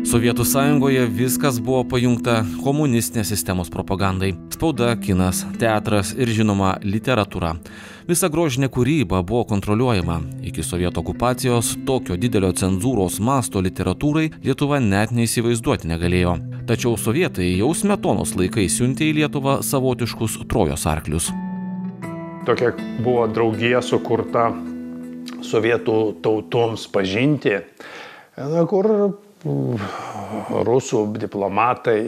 Sovietų sąjungoje viskas buvo pajungta komunistinės sistemos propagandai. Spauda, kinas, teatras ir žinoma literatūra. Visa grožinė kūryba buvo kontroliuojama. Iki sovietų okupacijos tokio didelio cenzūros masto literatūrai Lietuva net neįsivaizduoti negalėjo. Tačiau sovietai jau Smetonos laikais siuntė į Lietuvą savotiškus Trojos arklius. Tokia buvo draugija sukurta sovietų tautoms pažinti, kur rusų diplomatai,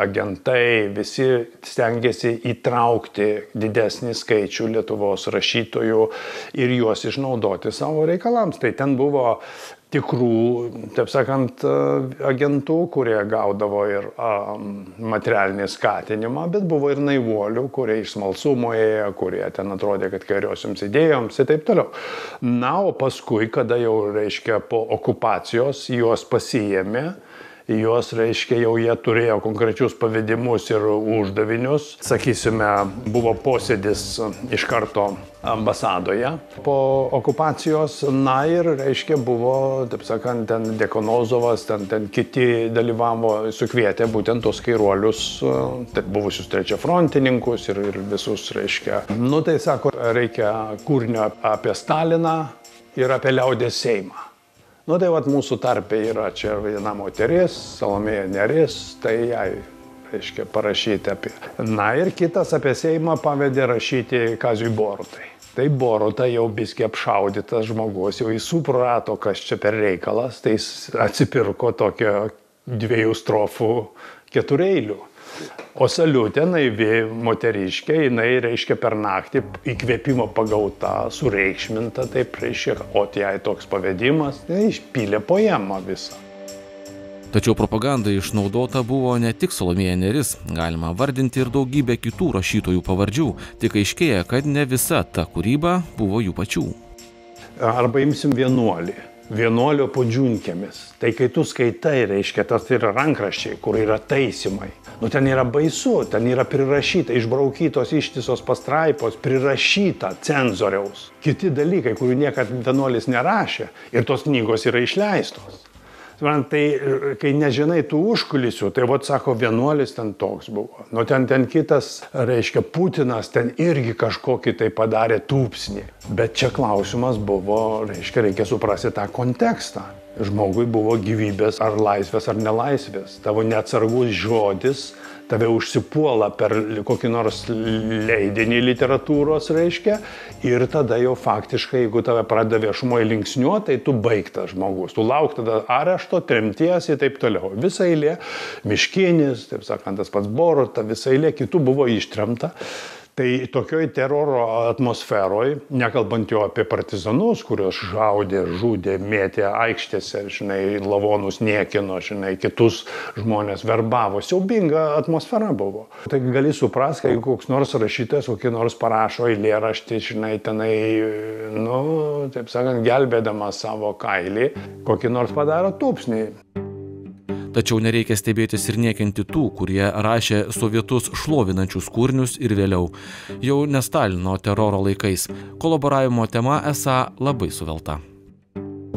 agentai, visi stengiasi įtraukti didesnį skaičių Lietuvos rašytojų ir juos išnaudoti savo reikalams. Tai ten buvo tikrų, taip sakant, agentų, kurie gaudavo ir materialinį skatinimą, bet buvo ir naivuolių, kurie iš smalsumo ėjo, kurie ten atrodė, kad kairiosioms idėjoms ir taip toliau. Na, o paskui, kada jau, reiškia, po okupacijos juos pasiėmė, juos, reiškia, jau jie turėjo konkrečius pavedimus ir uždavinius. Sakysime, buvo posėdis iš karto ambasadoje po okupacijos. Na ir, reiškia, buvo, taip sakant, ten Dekanozovas, ten kiti dalyvavo, sukvietė būtent tos kairuolius, buvusius trečiafrontininkus ir visus, reiškia. Nu, tai sako, reikia kūrinio apie Staliną ir apie liaudies Seimą. Nu, tai vat mūsų tarpe yra čia viena moteris, Salomėja Nėris, tai jai, reiškia, parašyti apie. Na ir kitas apie Seimą pavedė rašyti Kaziui Borutai. Tai Boruta jau biskį apšaudytas žmogus, jau jis suprato, kas čia per reikalas, tai jis atsipirko tokio 2 strofų 4 eilių. O Saliutė, naivi moteriškė, jinai, reiškia, per naktį įkvėpimo pagauta, sureikšminta, taip, reiškia, o jai toks pavedimas, tai išpylė poemą visą. Tačiau propaganda išnaudota buvo ne tik Salomėja Nėris, galima vardinti ir daugybę kitų rašytojų pavardžių, tik aiškėja, kad ne visa ta kūryba buvo jų pačių. Arba imsim Vienuolio Podžiunkėmis. Tai kai tu skaitai, reiškia, tas yra rankraščiai, kur yra taisymai. Nu, ten yra baisu, ten yra prirašyta, išbraukytos ištisos pastraipos, prirašyta cenzoriaus. Kiti dalykai, kurių niekad vienuolis nerašė ir tos knygos yra išleistos. Tai kai nežinai tų užkulisių, tai vat sako, vienuolis ten toks buvo. Nu, ten kitas, reiškia, Putinas ten irgi kažkokį tai padarė tūpsnį. Bet čia klausimas buvo, reiškia, reikia suprasti tą kontekstą. Žmogui buvo gyvybės ar laisvės ar nelaisvės. Tavo neatsargus žodis tave užsipuola per kokį nors leidinį literatūros, reiškia, ir tada jau faktiškai, jeigu tave pradeda viešumoje linksniuoti, tai tu baigtas žmogus. Tu lauk tada arešto, tremties ir taip toliau. Visa eilė, Miškinis, taip sakant, tas pats Boruta, visa eilė kitų buvo ištremta. Tai tokioj teroro atmosferoj, nekalbant jau apie partizanus, kurios žaudė, žudė, mėtė aikštėse, žinai, lavonus niekino, žinai, kitus žmonės verbavo. Siaubinga atmosfera buvo. Tai gali suprasti, kai koks nors rašytojas, kokį nors parašo eilėraštį, žinai, tenai, nu, taip sakant, gelbėdamas savo kailį, kokį nors padaro tūpsnį. Tačiau nereikia stebėtis ir niekinti tų, kurie rašė sovietus šlovinančius kūrinius ir vėliau. Jau ne Stalino teroro laikais. Kolaboravimo tema esą labai suvelta.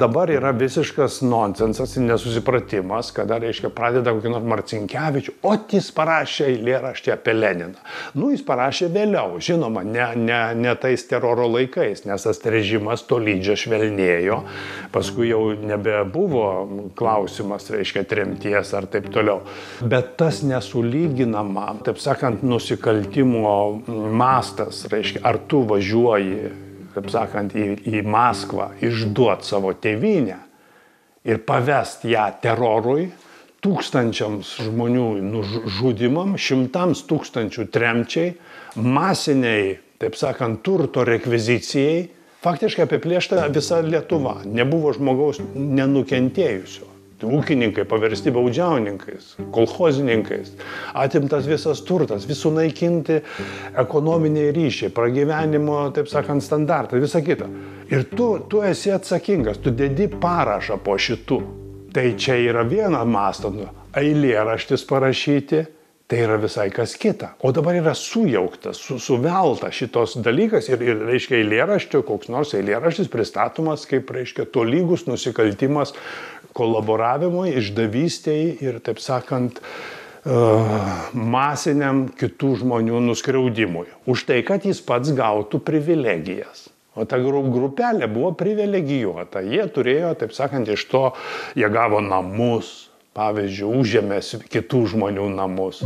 Dabar yra visiškas nonsensas ir nesusipratimas, kada, reiškia, pradeda kokį nors Marcinkevičių, o jis parašė eilėraštį apie Leniną. Nu, jis parašė vėliau, žinoma, ne tais teroro laikais, nes tas režimas tolydžio švelnėjo, paskui jau nebebuvo klausimas, reiškia, tremties ar taip toliau. Bet tas nesulyginama, taip sakant, nusikaltimo mastas, reiškia, ar tu važiuoji, kaip sakant, į Maskvą, išduot savo tėvynę ir pavest ją terorui, tūkstančiams žmonių nužudimam, 100 000 tremčiai, masiniai, taip sakant, turto rekvizicijai, faktiškai apiplėšta visa Lietuva. Nebuvo žmogaus nenukentėjusio. Ūkininkai paversti baudžiauninkais, kolchozininkais, atimtas visas turtas, visų naikinti ekonominiai ryšiai, pragyvenimo, taip sakant, standartai, visa kita. Ir tu esi atsakingas, tu dedi parašą po šitų. Tai čia yra viena mąstant, eilėraštis parašyti, tai yra visai kas kita. O dabar yra sujauktas, suvelta šitos dalykas ir reiškia, eilėraščio, koks nors eilėraštis pristatomas kaip, reiškia, tolygus nusikaltimas kolaboravimui, išdavystei ir, taip sakant, masiniam kitų žmonių nuskriaudimui. Už tai, kad jis pats gautų privilegijas. O ta grupelė buvo privilegijuota. Jie turėjo, taip sakant, iš to, jie gavo namus, pavyzdžiui, užėmė kitų žmonių namus.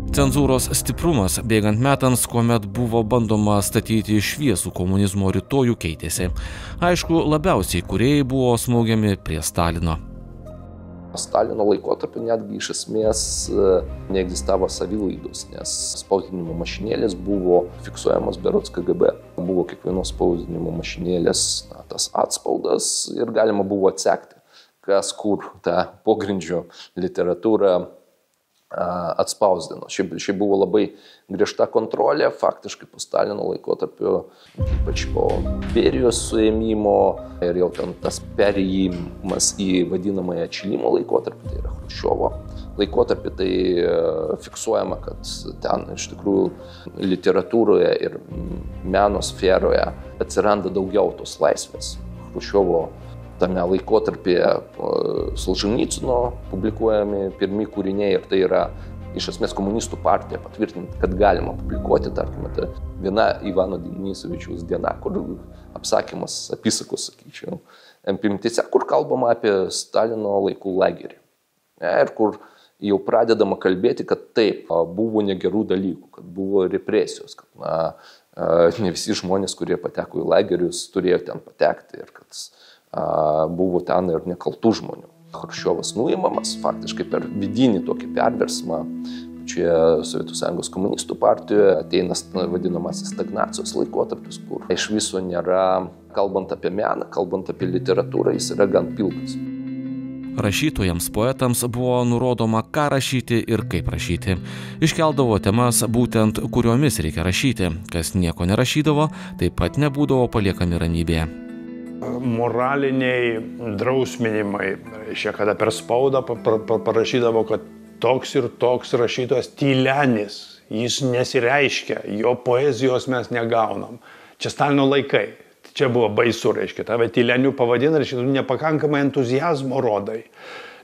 Cenzūros stiprumas bėgant metams, kuomet buvo bandoma statyti šviesų komunizmo rytojų, keitėsi. Aišku, labiausiai kūrėjai buvo smaugiami prie Stalino. Stalino laikotarpiu netgi iš esmės neegzistavo savilaidos, nes spausdinimo mašinėlės buvo fiksuojamos berods KGB. Buvo kiekvienos spausdinimo mašinėlės tas atspaudas ir galima buvo atsekti, kas kur tą pogrindžio literatūrą atspausdino. Šiaip buvo labai griežta kontrolė, faktiškai po Stalino laikotarpio, ypač po Berijos suėmimo ir jau ten tas perėjimas į vadinamąją atšilimo laikotarpį, tai yra Chruščiovo laikotarpį, tai fiksuojama, kad ten iš tikrųjų literatūroje ir meno sferoje atsiranda daugiau tos laisvės. Chruščiovo tame laikotarpyje Solženicyno publikuojami pirmi kūriniai ir tai yra iš esmės komunistų partija patvirtinti, kad galima publikuoti, tarkime, tai viena Ivano Denisovičiaus diena, kur apsakymas, apysakos, sakyčiau, apimtyse, kur kalbama apie Stalino laikų lagerį. Ir kur jau pradedama kalbėti, kad taip, buvo negerų dalykų, kad buvo represijos, kad ne visi žmonės, kurie pateko į lagerius, turėjo ten patekti ir kad buvo ten ir nekaltų žmonių. Chruščiovas nuimamas faktiškai per vidinį tokį perversmą pačioje Sovietų Sąjungos komunistų partijoje, ateina vadinamasis stagnacijos laikotarpis, kur iš viso nėra, kalbant apie meną, kalbant apie literatūrą, jis yra gan pilkas. Rašytojams, poetams buvo nurodoma, ką rašyti ir kaip rašyti. Iškeldavo temas būtent, kuriomis reikia rašyti. Kas nieko nerašydavo, taip pat nebūdavo paliekami ramybėje. Moraliniai drausminimai, reiškia, kada per spaudą parašydavo, kad toks ir toks rašytojas tylenis, jis nesireiškia, jo poezijos mes negaunam. Čia Stalino laikai, čia buvo baisu, reiškia, tave tyleniu pavadina, reiškia, tu nepakankamai entuziazmo rodai.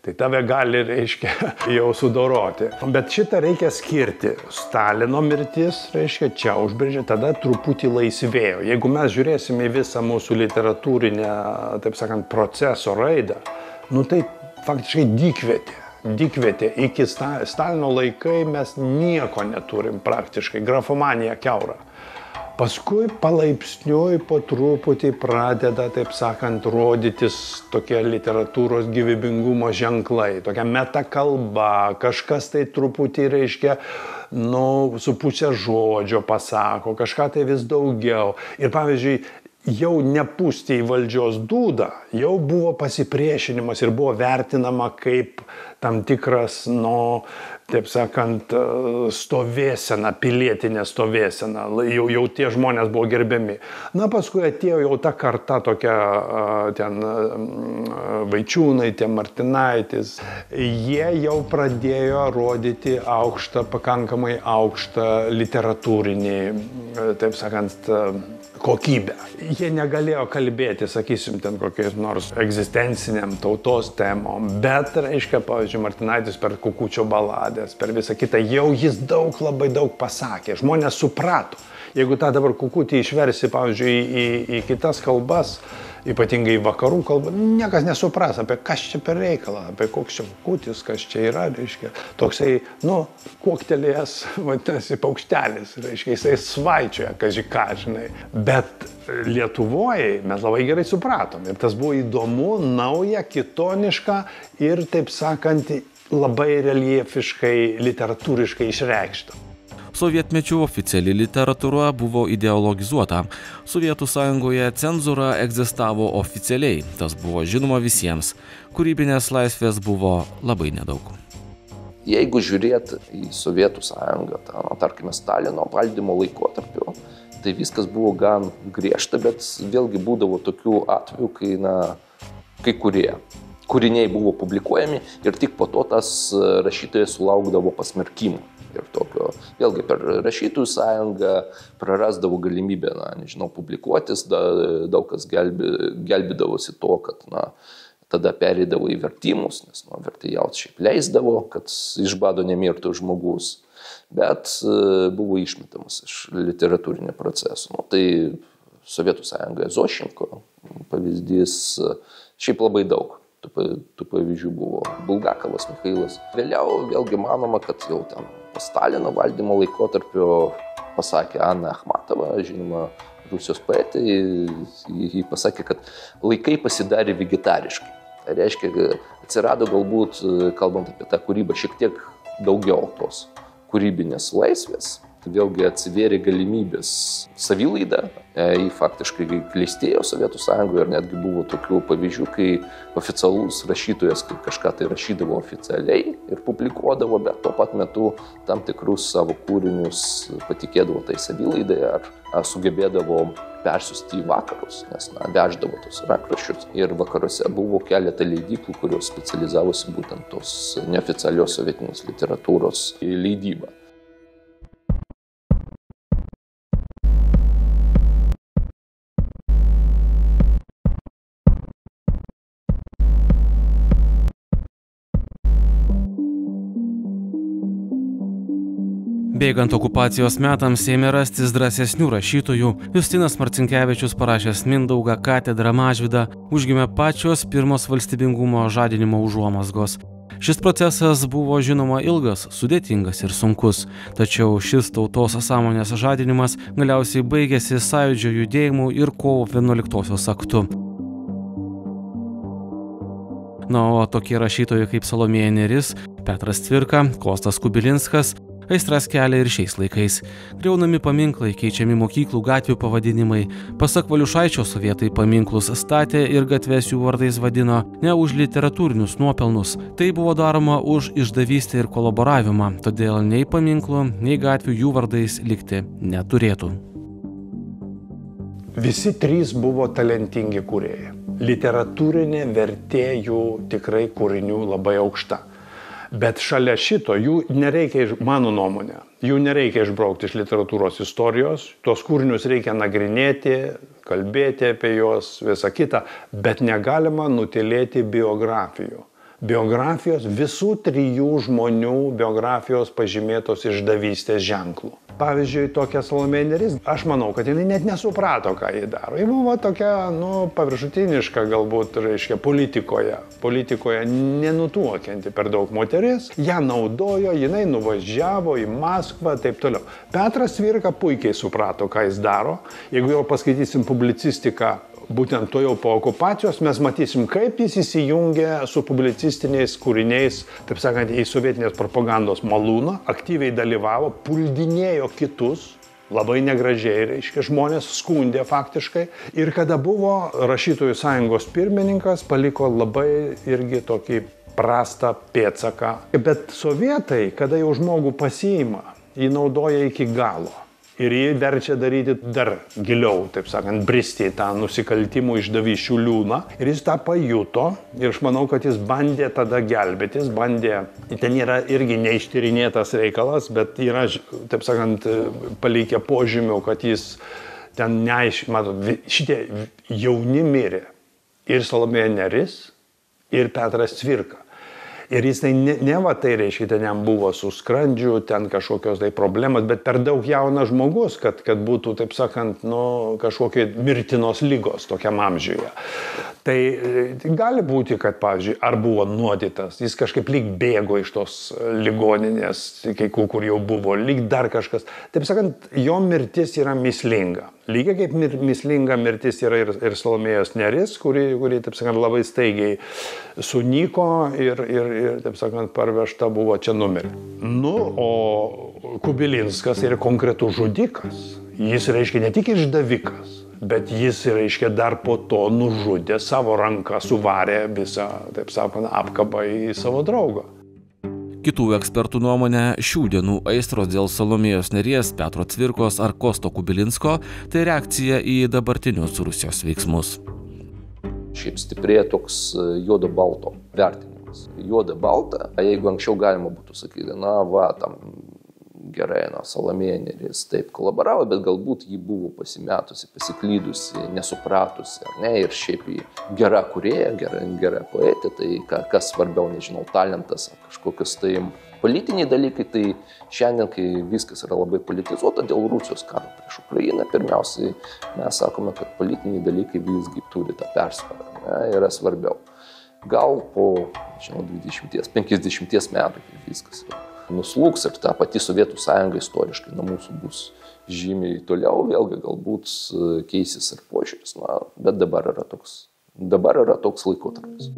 Tai tave gali, reiškia, jau sudoroti. Bet šitą reikia skirti. Stalino mirtis, reiškia, čia užbrėžė, tada truputį laisvėjo. Jeigu mes žiūrėsime į visą mūsų literatūrinę, taip sakant, proceso raidą, tai faktiškai dykvietė. Iki Stalino laikai mes nieko neturim praktiškai, grafomanija kiaura. Paskui palaipsniui po truputį pradeda, taip sakant, rodytis tokie literatūros gyvybingumo ženklai, tokia metakalba, kažkas tai truputį, reiškia, su pusė žodžio pasako, kažką tai vis daugiau. Ir pavyzdžiui, jau nepūsti į valdžios dūdą, jau buvo pasipriešinimas ir buvo vertinama kaip tam tikras, taip sakant, stovėsena, pilietinė stovėsena, jau tie žmonės buvo gerbiami. Paskui atėjo jau ta karta tokia, ten Vaičiūnai, tie Martinaitis, jie jau pradėjo rodyti pakankamai aukštą literatūrinį, taip sakant, kokybę. Jie negalėjo kalbėti, sakysim, ten kokiais nors egzistenciniam tautos temom, bet, reiškia, pavyzdžiui, Martinaitis per Kukučio baladės, per visą kitą, jau jis labai daug pasakė, žmonės suprato. Jeigu tą dabar Kukutį išversi, pavyzdžiui, į kitas kalbas, ypatingai vakarų kalbą, niekas nesupras, apie kas čia per reikalą, apie koks čia Kukutis, kas čia yra, reiškia, toksai, kuoktelėjęs, vadinasi, paukštelis, reiškia, jisai svaičioja, kažką, žinai. Bet Lietuvoje mes labai gerai supratom ir tas buvo įdomu, nauja, kitoniška ir, taip sakant, labai reljefiškai, literatūriškai išreikšta. Sovietmečiu oficiali literatūra buvo ideologizuota. Sovietų Sąjungoje cenzūra egzistavo oficialiai, tas buvo žinoma visiems. Kūrybinės laisvės buvo labai nedaug. Jeigu žiūrėt į Sovietų Sąjungą, tarkime, Stalino valdymo laikotarpiu, tai viskas buvo gan griežta, bet vėlgi būdavo tokių atvejų, kai kurie kūriniai buvo publikuojami ir tik po to tas rašytojas sulaukdavo pasmerkimų. Ir tokio, vėlgi per rašytojų sąjungą prarasdavo galimybę, publikuotis, daug kas gelbėdavosi to, kad tada pereidavo į vertimus, nes vertėjauti šiaip leisdavo, kad iš bado nemirtų žmogus, bet buvo išmetamas iš literatūrinio proceso. Tai Sovietų sąjungoje Zošenko pavyzdys, šiaip labai daug. Tų pavyzdžių buvo Bulgakovas, Michailas. Vėliau vėlgi manoma, kad jau ten po Stalino valdymo laikotarpio pasakė Ana Akhmatova, žinoma, Rusijos poetė, ji pasakė, kad laikai pasidarė vegetariškai. Tai reiškia, atsirado galbūt, kalbant apie tą kūrybą, šiek tiek daugiau tos kūrybinės laisvės. Vėlgi atsivėrė galimybės savilaidą, jį faktiškai klestėjo Sovietų sąjungoje ir netgi buvo tokių pavyzdžių, kai oficialus rašytojas kažką tai rašydavo oficialiai ir publikuodavo, bet tuo pat metu tam tikrus savo kūrinius patikėdavo tai savilaidai ar sugebėdavo persiųsti į vakarus, nes veždavo tos rankraščius. Ir vakaruose buvo keletą leidyklų, kurios specializavosi būtent tos neoficialios sovietinės literatūros leidybą. Bėgant okupacijos metams ėmė rastis drąsesnių rašytojų. Justinas Marcinkevičius, parašęs Mindaugą, Katedrą, Mažvydą, užgimė pačios pirmos valstybingumo žadinimo užuomazgos. Šis procesas buvo žinoma ilgas, sudėtingas ir sunkus, tačiau šis tautos sąmonės žadinimas galiausiai baigėsi Sąjūdžio judėjimu ir kovo 11-osios aktu. O tokie rašytojai kaip Salomėja Nėris, Petras Cvirka, Kostas Kubilinskas aistras kelia ir šiais laikais. Griaunami paminklai, keičiami mokyklų gatvių pavadinimai. Pasak Valiušaičio, sovietai paminklus statė ir gatves jų vardais vadino ne už literatūrinius nuopelnus. Tai buvo daroma už išdavystę ir kolaboravimą, todėl nei paminklų, nei gatvių jų vardais likti neturėtų. Visi trys buvo talentingi kūrėjai. Literatūrinė vertė jų tikrai kūrinių labai aukšta. Bet šalia šito jų nereikia, mano nuomonė, jų nereikia išbraukti iš literatūros istorijos, tuos kūrinius reikia nagrinėti, kalbėti apie juos, visą kitą, bet negalima nutylėti biografijų. Biografijos, visų trijų žmonių biografijos pažymėtos išdavystės ženklų. Pavyzdžiui, tokia Salomėja Nėris, aš manau, kad jinai net nesuprato, ką jį daro. Ji buvo tokia, paviršutiniška galbūt, reiškia, politikoje nenutuokianti per daug moteris. Ją naudojo, jinai nuvažiavo į Maskvą, taip toliau. Petras Cvirka puikiai suprato, ką jis daro. Jeigu jau paskaitysim publicistiką, būtent to jau po okupacijos, mes matysim, kaip jis įsijungė su publicistiniais kūriniais, taip sakant, į sovietinės propagandos malūną, aktyviai dalyvavo, puldinėjo kitus, labai negražiai, reiškia, žmonės skundė faktiškai. Ir kada buvo rašytojų sąjungos pirmininkas, paliko labai irgi tokį prastą pėdsaką. Bet sovietai, kada jau žmogų pasiima, jį naudoja iki galo. Ir jį verčia daryti dar giliau, taip sakant, bristi į tą nusikaltimų išdavysčių liūną. Ir jis tą pajuto ir aš manau, kad jis bandė tada gelbėtis, ten yra irgi neištyrinėtas reikalas, bet yra, taip sakant, palikę požymių, kad jis ten šitie jauni mirė. Ir Salomėja Nėris, ir Petras Cvirka. Ir jis ne va tai reiškia, ten jam buvo su skrandžiu, ten kažkokios tai problemas, bet per daug jaunas žmogus, kad būtų, taip sakant, kažkokie mirtinos ligos tokiam amžiuje. Tai gali būti, kad, pavyzdžiui, ar buvo nuodytas, jis kažkaip lyg bėgo iš tos ligoninės, kur jau buvo, lyg dar kažkas. Taip sakant, jo mirtis yra mįslinga. Lygiai kaip mįslinga mirtis yra ir Salomėjos Nėris, kuri, taip sakant, labai staigiai sunyko ir taip sakant, parvežta buvo čia numirė. O Kubilinskas yra konkretus žudikas. Jis, reiškia, ne tik išdavikas, bet jis, reiškia, dar po to nužudė savo ranką, suvarė visą, taip sakant, apkabą į savo draugą. Kitų ekspertų nuomonė, šių dienų aistros dėl Salomėjos Nėries, Petro Cvirkos ar Kosto Kubilinsko tai reakcija į dabartinius Rusijos veiksmus. Šiaip stiprėja toks juodo-balto vertinimas. Juoda-balta, jeigu anksčiau galima būtų sakyti, tam gerai, Salomėja Nėris taip kolaboravo, bet galbūt ji buvo pasimetusi, pasiklydusi, nesupratusi, ne, ir šiaip ji gera kūrėja, gera poetė, tai kas svarbiau, nežinau, talentas, kažkokios tai politiniai dalykai, tai šiandien, kai viskas yra labai politizuota dėl Rusijos karo prieš Ukrainą, pirmiausiai mes sakome, kad politiniai dalykai visgi turi tą persvarą, ne, yra svarbiau. Gal po, žinau, 20-50 metų viskas nuslūgs ir ta pati Sovietų sąjunga istoriškai nuo mūsų bus žymiai toliau, vėlgi galbūt keisis ir požiūris, bet dabar yra toks laikotarpis.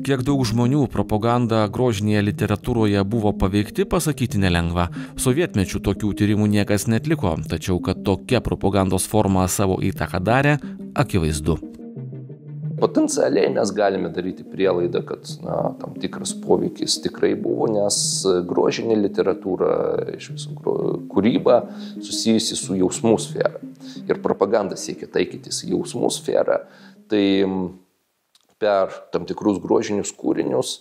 Kiek daug žmonių propaganda grožinėje literatūroje buvo paveikti, pasakyti nelengva. Sovietmečių tokių tyrimų niekas netliko, tačiau kad tokia propagandos forma savo įtaką darė, akivaizdu. Potencialiai mes galime daryti prielaidą, kad tam tikras poveikis tikrai buvo, nes grožinė literatūra, iš viso kūryba susijusi su jausmų sfera. Ir propaganda siekia taikytis į jausmų sferą. Tai per tam tikrus grožinius kūrinius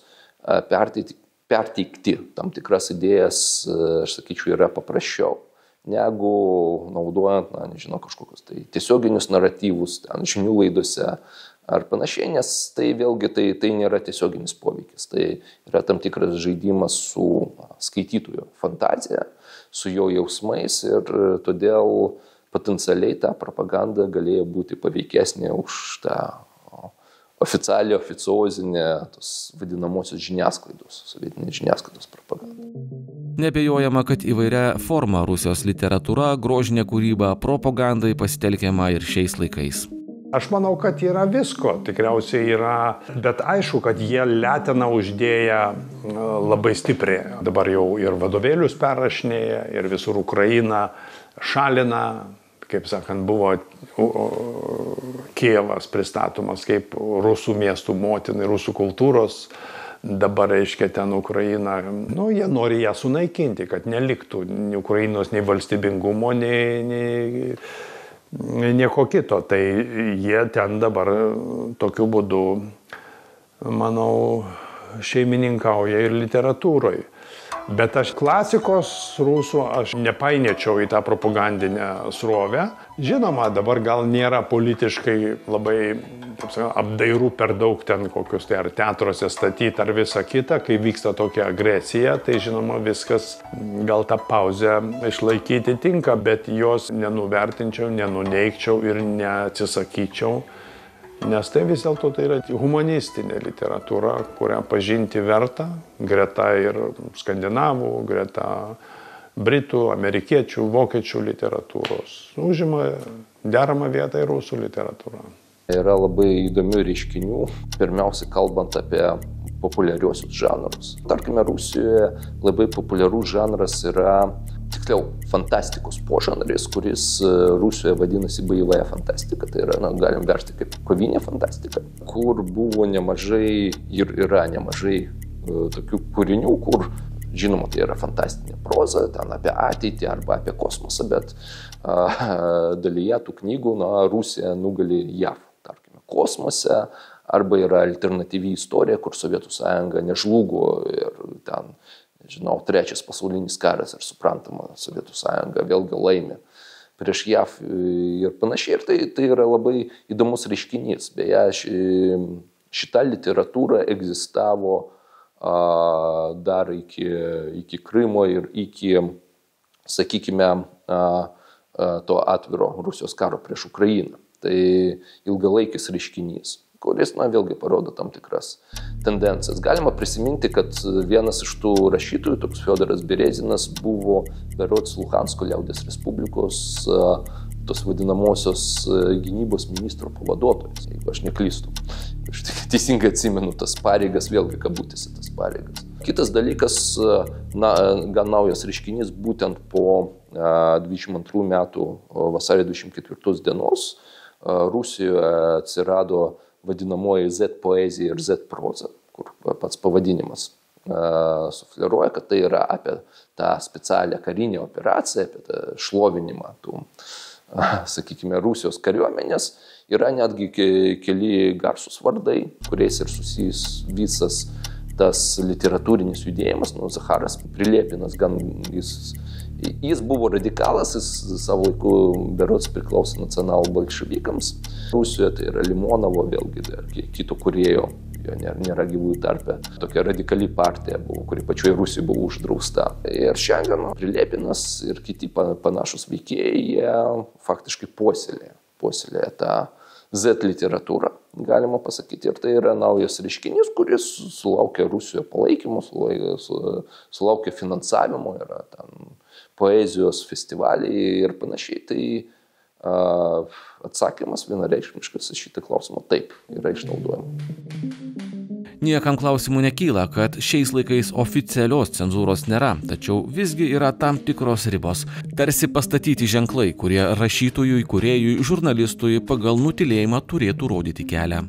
perteikti tam tikras idėjas, aš sakyčiau, yra paprasčiau negu naudojant, nežinau, kažkokius tai tiesioginius naratyvus, žinių laidose ar panašiai, nes tai vėlgi tai nėra tiesioginis poveikis. Tai yra tam tikras žaidimas su skaitytojo fantazija, su jo jausmais ir todėl potencialiai ta propaganda galėjo būti paveikesnė už tą oficiozinę, tos vadinamosios žiniasklaidos, sovietinės žiniasklaidos propagandą. Neabejojama, kad įvairia forma Rusijos literatūra, grožinė kūryba, propagandai pasitelkiama ir šiais laikais. Aš manau, kad yra visko, tikriausiai yra, bet aišku, kad jie leteną uždėję labai stipriai. Dabar jau ir vadovėlius perrašinėja, ir visur Ukrainą šalina, kaip sakant, buvo Kijevas pristatomas kaip rusų miestų motinai, rusų kultūros, dabar reiškia ten Ukraina, jie nori ją sunaikinti, kad neliktų Ukrainos nei valstybingumo, nei nieko kito. Tai jie ten dabar tokiu būdu, manau, šeimininkauja ir literatūroje. Bet aš klasikos rusų aš nepainėčiau į tą propagandinę srovę. Žinoma, dabar gal nėra politiškai labai apdairų per daug ten kokius tai ar teatruose statyti ar visą kitą, kai vyksta tokia agresija, tai žinoma viskas gal tą pauzę išlaikyti tinka, bet jos nenuvertinčiau, nenuneigčiau ir neatsisakyčiau. Nes tai vis dėlto tai yra humanistinė literatūra, kurią pažinti verta, greta ir skandinavų, greta britų, amerikiečių, vokiečių literatūros. Užima deramą vietą ir rusų literatūra. Yra labai įdomių reiškinių, pirmiausia kalbant apie populiariuosius žanrus. Tarkime, Rusijoje labai populiarus žanras yra, tiksliau, fantastikos požanris, kuris Rusijoje vadinasi boevaya fantastika, tai yra, galim versti kaip kovinė fantastika, kur buvo nemažai ir yra nemažai tokių kūrinių, kur, žinoma, tai yra fantastinė proza, ten apie ateitį arba apie kosmosą, bet dalyje tų knygų, Rusija nugali JAV, tarkime, kosmose, arba yra alternatyvi istorija, kur Sovietų sąjunga nežlugo ir ten, nežinau, trečias pasaulinis karas ir suprantama, Sovietų sąjunga vėlgi laimė prieš JAV ir panašiai. Ir tai yra labai įdomus reiškinys. Beje, šita literatūra egzistavo dar iki Krymo ir iki, sakykime, to atviro Rusijos karo prieš Ukrainą. Tai ilgalaikis reiškinys, kuris, vėlgi parodo tam tikras tendencijas. Galima prisiminti, kad vienas iš tų rašytojų, toks Fiodoras Berezinas, buvo berods Luhansko liaudies Respublikos tos vadinamosios gynybos ministro pavaduotojas, jeigu aš neklystu. Aš teisingai atsimenu tas pareigas, vėlgi kabutėse tas pareigas. Kitas dalykas, gan naujas reiškinys, būtent po 22 metų vasario 24 dienos Rusijoje atsirado vadinamoji Z poezija ir Z proza, kur pats pavadinimas sufleruoja, kad tai yra apie tą specialią karinę operaciją, apie tą šlovinimą tų, sakykime, Rusijos kariuomenės. Yra netgi keli garsūs vardai, kuriais ir susijęs visas tas literatūrinis judėjimas. Zacharas Prilepinas, gan jis Jis buvo radikalas, jis savo laiku berods priklausė nacionalbolševikams. Rusijoje tai yra Limonovo, vėlgi dar kito kūrėjo, jo nėra gyvųjų tarpe. Tokia radikali partija buvo, kuri pačioje Rusijoje buvo uždrausta. Ir šiandien Prilepinas ir kiti panašus veikėjai, jie faktiškai puoselėja tą Z literatūrą, galima pasakyti. Ir tai yra naujas reiškinys, kuris sulaukia Rusijoje palaikymo, sulaukia finansavimo, yra ten poezijos festivaliai ir panašiai. Tai atsakymas vienareikšmiškas į šitą klausimą taip yra išnaudojama. Niekam klausimų nekyla, kad šiais laikais oficialios cenzūros nėra, tačiau visgi yra tam tikros ribos. Tarsi pastatyti ženklai, kurie rašytojui, kūrėjui, žurnalistui pagal nutylėjimą turėtų rodyti kelią.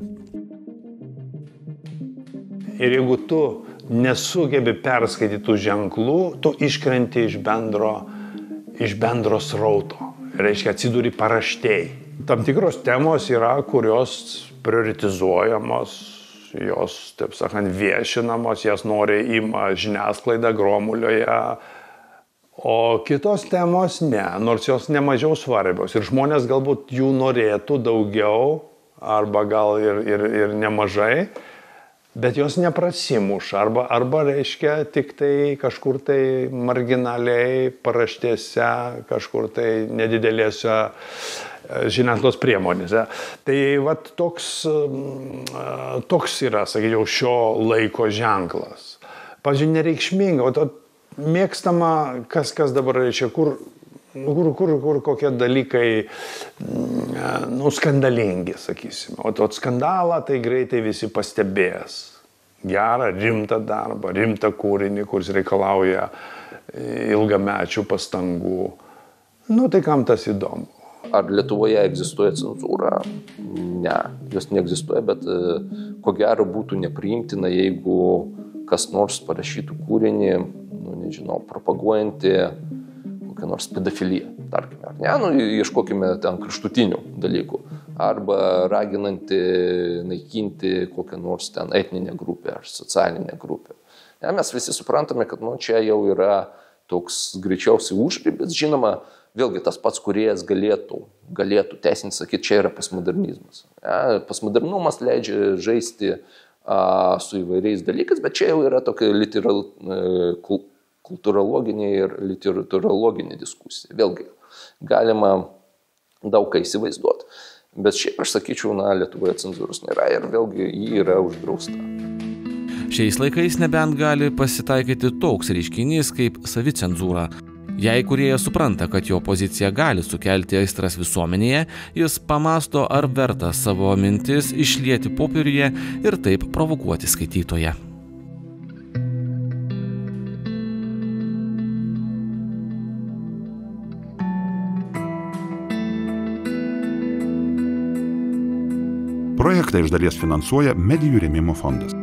Ir jeigu tu nesugebi perskaityti tų ženklų, tu iškrenti iš bendro srauto. Reiškia, atsiduri paraštėj. Tam tikros temos yra, kurios prioritizuojamos, jos, taip sakant, viešinamos, jas nori ima žiniasklaida Gromulioje, o kitos temos ne, nors jos nemažiau svarbios. Ir žmonės galbūt jų norėtų daugiau, arba gal ir nemažai, bet jos neprasimuša, arba reiškia tik tai kažkur tai marginaliai paraštėse, kažkur tai nedidelėse žiniasklaidos priemonėse. Tai vat toks yra, sakyčiau, šio laiko ženklas. Pavyzdžiui, nereikšminga, o mėgstama, kas dabar reiškia, kur kokie dalykai skandalingi, sakysim. O skandalą tai greitai visi pastebės. Gerą, rimtą darbą, rimtą kūrinį, kuris reikalauja ilgamečių pastangų. Tai kam tas įdomu? Ar Lietuvoje egzistuoja cenzūra? Ne, jos neegzistuoja, bet ko gero būtų nepriimtina, jeigu kas nors parašytų kūrinį, propaguojantį kokią nors pedofiliją, tarkime, ar ne, ieškokime ten kraštutinių dalykų, arba raginantį naikinti kokią nors ten etninę grupę ar socialinę grupę. Ne, mes visi suprantame, kad čia jau yra toks greičiausiai užribis, žinoma, vėlgi tas pats kūrėjas galėtų teisinti sakyti, čia yra postmodernizmas. Postmodernumas leidžia žaisti su įvairiais dalykais, bet čia jau yra tokia kultūrologinė ir literatūrologinė diskusija. Vėlgi, galima daug ką įsivaizduoti, bet šiaip aš sakyčiau, Lietuvoje cenzūros nėra ir vėlgi ji yra uždrausta. Šiais laikais nebent gali pasitaikyti toks reiškinys kaip savicenzūra. Jei kūrėjas supranta, kad jo pozicija gali sukelti aistras visuomenėje, jis pamąsto, ar verta savo mintis išlieti popieriuje ir taip provokuoti skaitytoją. Projektą iš dalies finansuoja Medijų rėmimo fondas.